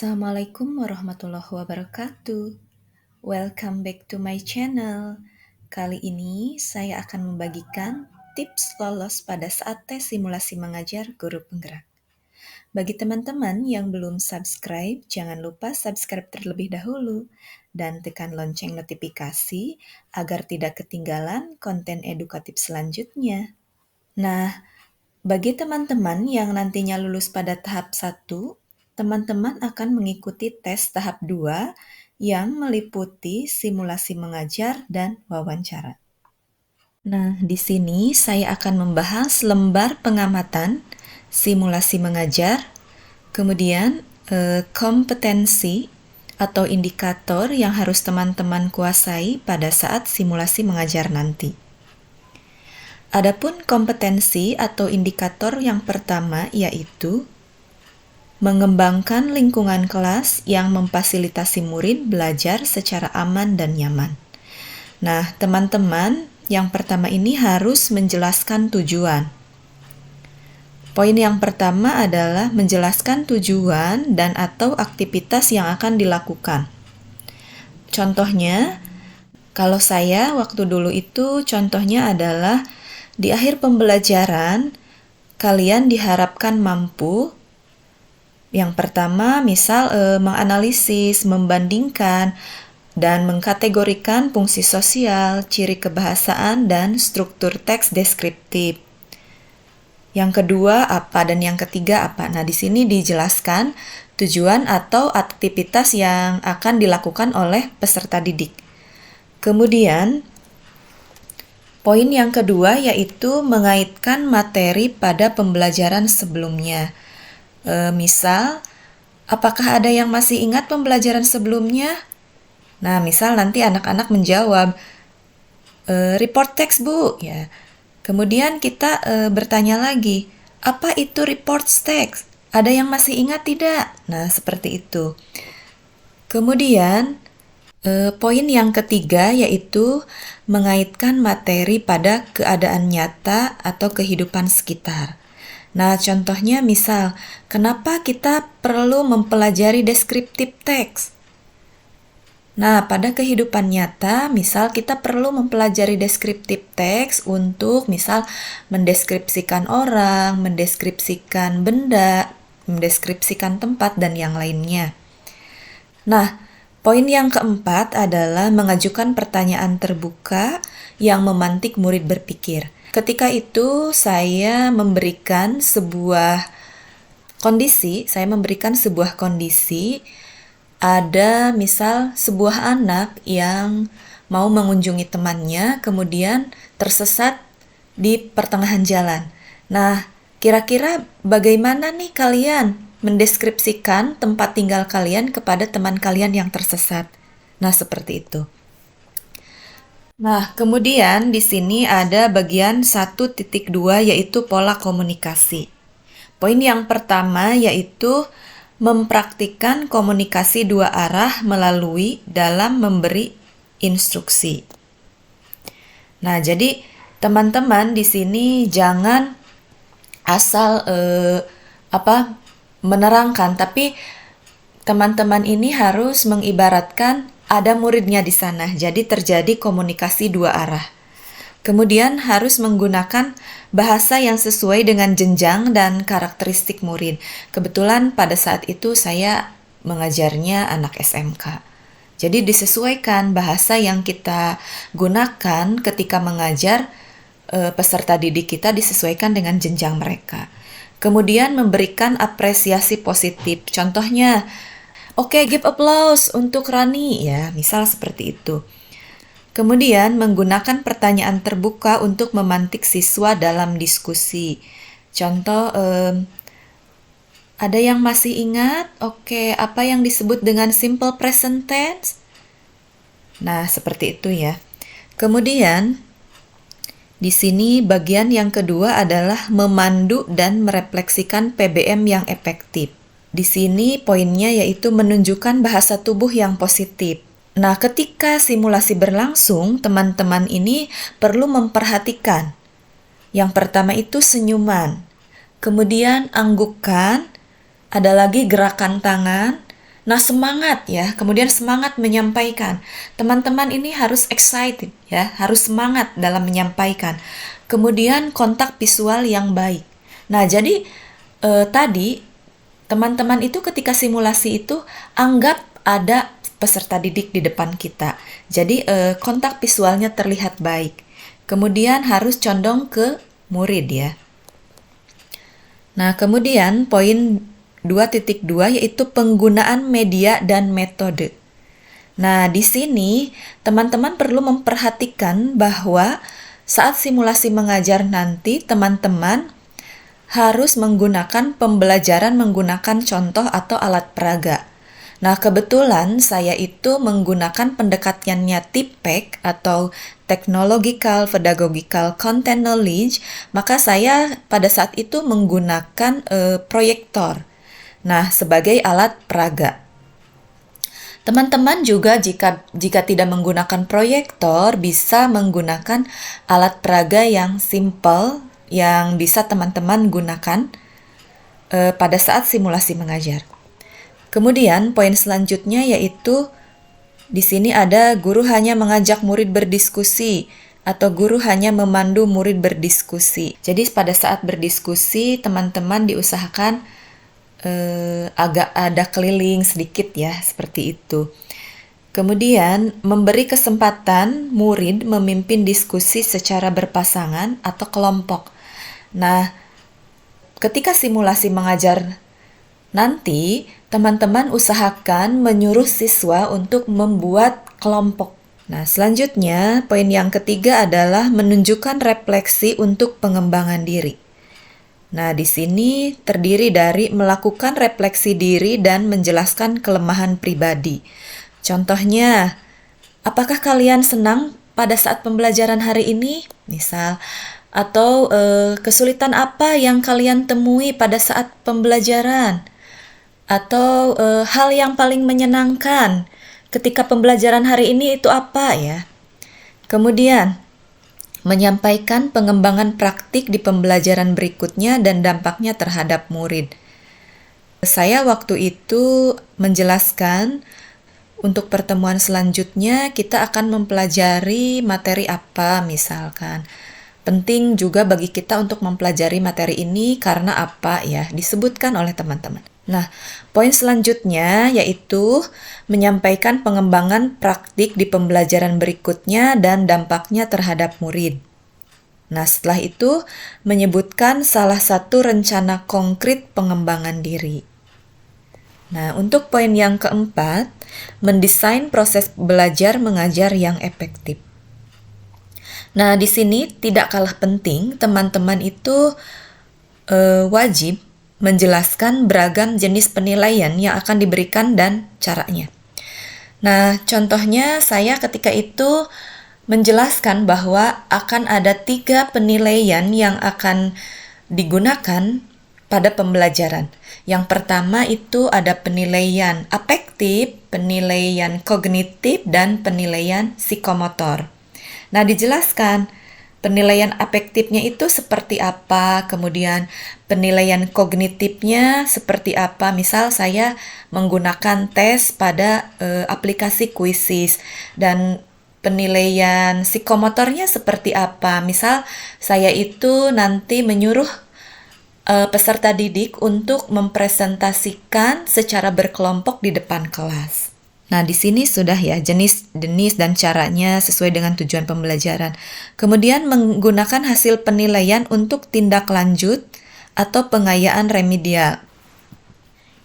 Assalamualaikum warahmatullahi wabarakatuh. Welcome back to my channel. Kali ini saya akan membagikan tips lolos pada saat tes simulasi mengajar guru penggerak. Bagi teman-teman yang belum subscribe, jangan lupa subscribe terlebih dahulu dan tekan lonceng notifikasi agar tidak ketinggalan konten edukatif selanjutnya. Nah, bagi teman-teman yang nantinya lulus pada tahap 1, teman-teman akan mengikuti tes tahap 2 yang meliputi simulasi mengajar dan wawancara. Nah, di sini saya akan membahas lembar pengamatan, simulasi mengajar, kemudian kompetensi atau indikator yang harus teman-teman kuasai pada saat simulasi mengajar nanti. Adapun kompetensi atau indikator yang pertama yaitu mengembangkan lingkungan kelas yang memfasilitasi murid belajar secara aman dan nyaman. Nah, teman-teman, yang pertama ini harus menjelaskan tujuan. Poin yang pertama adalah menjelaskan tujuan dan atau aktivitas yang akan dilakukan. Contohnya, kalau saya waktu dulu itu contohnya adalah di akhir pembelajaran, kalian diharapkan mampu yang pertama, misal menganalisis, membandingkan, dan mengkategorikan fungsi sosial, ciri kebahasaan, dan struktur teks deskriptif. Yang kedua apa dan yang ketiga apa? Nah, di sini dijelaskan tujuan atau aktivitas yang akan dilakukan oleh peserta didik. Kemudian, poin yang kedua yaitu mengaitkan materi pada pembelajaran sebelumnya. Misal, apakah ada yang masih ingat pembelajaran sebelumnya? Nah, misal nanti anak-anak menjawab, report text Bu, ya. Kemudian kita bertanya lagi, apa itu report text? Ada yang masih ingat tidak? Nah, seperti itu. Kemudian, poin yang ketiga yaitu mengaitkan materi pada keadaan nyata atau kehidupan sekitar. Nah, contohnya misal, kenapa kita perlu mempelajari deskriptif teks? Nah, pada kehidupan nyata, misal kita perlu mempelajari deskriptif teks untuk misal mendeskripsikan orang, mendeskripsikan benda, mendeskripsikan tempat, dan yang lainnya. Nah, poin yang keempat adalah mengajukan pertanyaan terbuka yang memantik murid berpikir. Ketika itu saya memberikan sebuah kondisi, ada misal sebuah anak yang mau mengunjungi temannya, kemudian tersesat di pertengahan jalan. Nah, kira-kira bagaimana nih kalian mendeskripsikan tempat tinggal kalian kepada teman kalian yang tersesat? Nah, seperti itu. Nah, kemudian di sini ada bagian 1.2 yaitu pola komunikasi. Poin yang pertama yaitu mempraktikkan komunikasi dua arah melalui dalam memberi instruksi. Nah, jadi teman-teman di sini jangan asal menerangkan, tapi teman-teman ini harus mengibaratkan ada muridnya di sana, jadi terjadi komunikasi dua arah. Kemudian harus menggunakan bahasa yang sesuai dengan jenjang dan karakteristik murid. Kebetulan pada saat itu saya mengajarnya anak SMK. Jadi disesuaikan bahasa yang kita gunakan ketika mengajar peserta didik kita disesuaikan dengan jenjang mereka. Kemudian memberikan apresiasi positif. Contohnya, oke, give applause untuk Rani, ya, misal seperti itu. Kemudian menggunakan pertanyaan terbuka untuk memantik siswa dalam diskusi. Contoh, ada yang masih ingat? Oke, apa yang disebut dengan simple present tense? Nah, seperti itu ya. Kemudian, di sini bagian yang kedua adalah memandu dan merefleksikan PBM yang efektif. Di sini poinnya yaitu menunjukkan bahasa tubuh yang positif. Nah, ketika simulasi berlangsung, teman-teman ini perlu memperhatikan. Yang pertama itu senyuman, kemudian anggukan, ada lagi gerakan tangan, Nah, semangat ya, kemudian semangat menyampaikan. Teman-teman ini harus excited ya, harus semangat dalam menyampaikan. Kemudian kontak visual yang baik. Nah, jadi tadi teman-teman itu ketika simulasi itu anggap ada peserta didik di depan kita. Jadi kontak visualnya terlihat baik. Kemudian harus condong ke murid ya. Nah, kemudian poin 2.2 yaitu penggunaan media dan metode. Nah, di sini teman-teman perlu memperhatikan bahwa saat simulasi mengajar nanti teman-teman harus menggunakan pembelajaran menggunakan contoh atau alat peraga. Nah, kebetulan saya itu menggunakan pendekatannya TPEC atau Technological Pedagogical Content Knowledge, maka saya pada saat itu menggunakan proyektor. Nah, sebagai alat peraga. Teman-teman juga jika tidak menggunakan proyektor, bisa menggunakan alat peraga yang simple yang bisa teman-teman gunakan pada saat simulasi mengajar. Kemudian poin selanjutnya yaitu di sini ada guru hanya mengajak murid berdiskusi atau guru hanya memandu murid berdiskusi. Jadi pada saat berdiskusi teman-teman diusahakan agak ada keliling sedikit ya, seperti itu. Kemudian memberi kesempatan murid memimpin diskusi secara berpasangan atau kelompok. Nah, ketika simulasi mengajar nanti, teman-teman usahakan menyuruh siswa untuk membuat kelompok. Nah, selanjutnya poin yang ketiga adalah menunjukkan refleksi untuk pengembangan diri. Nah, di sini terdiri dari melakukan refleksi diri dan menjelaskan kelemahan pribadi. Contohnya, apakah kalian senang pada saat pembelajaran hari ini? Misal, atau kesulitan apa yang kalian temui pada saat pembelajaran? Atau hal yang paling menyenangkan ketika pembelajaran hari ini itu apa ya? Kemudian, menyampaikan pengembangan praktik di pembelajaran berikutnya dan dampaknya terhadap murid. Saya waktu itu menjelaskan untuk pertemuan selanjutnya kita akan mempelajari materi apa misalkan. Penting juga bagi kita untuk mempelajari materi ini karena apa ya, disebutkan oleh teman-teman. Nah, poin selanjutnya yaitu menyampaikan pengembangan praktik di pembelajaran berikutnya dan dampaknya terhadap murid. Nah, setelah itu menyebutkan salah satu rencana konkret pengembangan diri. Nah, untuk poin yang keempat, mendesain proses belajar mengajar yang efektif. Nah, di sini tidak kalah penting, teman-teman itu wajib menjelaskan beragam jenis penilaian yang akan diberikan dan caranya. Nah, contohnya saya ketika itu menjelaskan bahwa akan ada 3 penilaian yang akan digunakan pada pembelajaran. Yang pertama itu ada penilaian afektif, penilaian kognitif, dan penilaian psikomotor. Nah, dijelaskan penilaian afektifnya itu seperti apa, kemudian penilaian kognitifnya seperti apa. Misal saya menggunakan tes pada aplikasi Quizzes, dan penilaian psikomotornya seperti apa. Misal saya itu nanti menyuruh peserta didik untuk mempresentasikan secara berkelompok di depan kelas. Nah, di sini sudah ya jenis dan caranya sesuai dengan tujuan pembelajaran. Kemudian menggunakan hasil penilaian untuk tindak lanjut atau pengayaan remedial.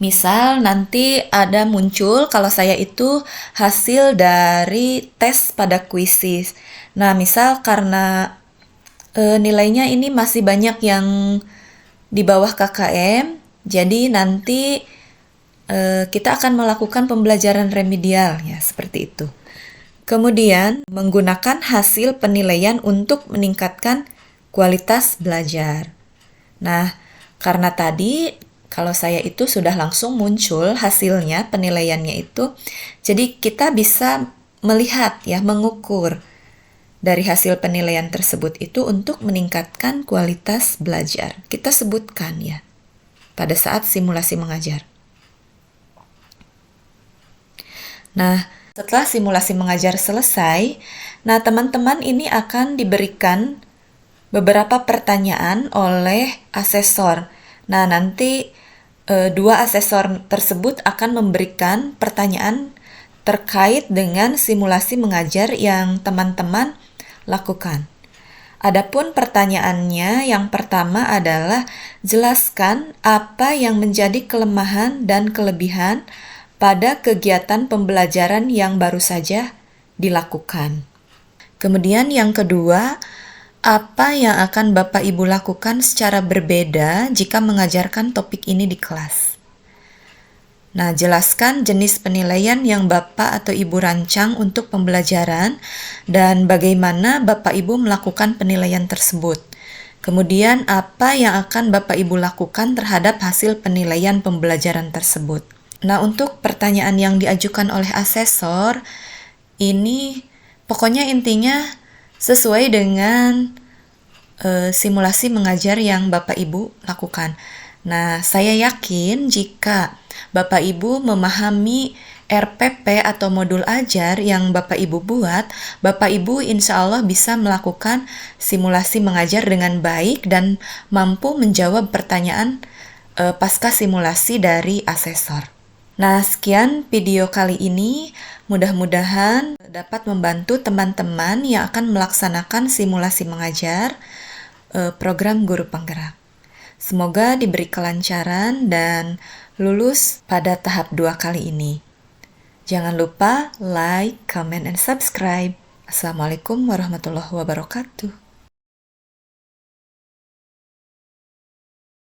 Misal nanti ada muncul kalau saya itu hasil dari tes pada Quizzes. Nah, misal karena nilainya ini masih banyak yang di bawah KKM, jadi nanti kita akan melakukan pembelajaran remedial ya, seperti itu. Kemudian menggunakan hasil penilaian untuk meningkatkan kualitas belajar. Nah, karena tadi kalau saya itu sudah langsung muncul hasilnya, penilaiannya itu, jadi kita bisa melihat ya, mengukur dari hasil penilaian tersebut itu untuk meningkatkan kualitas belajar. Kita sebutkan ya pada saat simulasi mengajar. Nah, setelah simulasi mengajar selesai, nah teman-teman ini akan diberikan beberapa pertanyaan oleh asesor. Nah, nanti dua asesor tersebut akan memberikan pertanyaan terkait dengan simulasi mengajar yang teman-teman lakukan. Adapun pertanyaannya, yang pertama adalah jelaskan apa yang menjadi kelemahan dan kelebihan pada kegiatan pembelajaran yang baru saja dilakukan. Kemudian yang kedua, apa yang akan Bapak Ibu lakukan secara berbeda jika mengajarkan topik ini di kelas? Nah, jelaskan jenis penilaian yang Bapak atau Ibu rancang untuk pembelajaran dan bagaimana Bapak Ibu melakukan penilaian tersebut. Kemudian, apa yang akan Bapak Ibu lakukan terhadap hasil penilaian pembelajaran tersebut. Nah, untuk pertanyaan yang diajukan oleh asesor, ini pokoknya intinya sesuai dengan simulasi mengajar yang Bapak Ibu lakukan. Nah, saya yakin jika Bapak Ibu memahami RPP atau modul ajar yang Bapak Ibu buat, Bapak Ibu insya Allah bisa melakukan simulasi mengajar dengan baik dan mampu menjawab pertanyaan pasca simulasi dari asesor. Nah, sekian video kali ini. Mudah-mudahan dapat membantu teman-teman yang akan melaksanakan simulasi mengajar program Guru Penggerak. Semoga diberi kelancaran dan lulus pada tahap 2 kali ini. Jangan lupa like, comment, and subscribe. Assalamualaikum warahmatullahi wabarakatuh.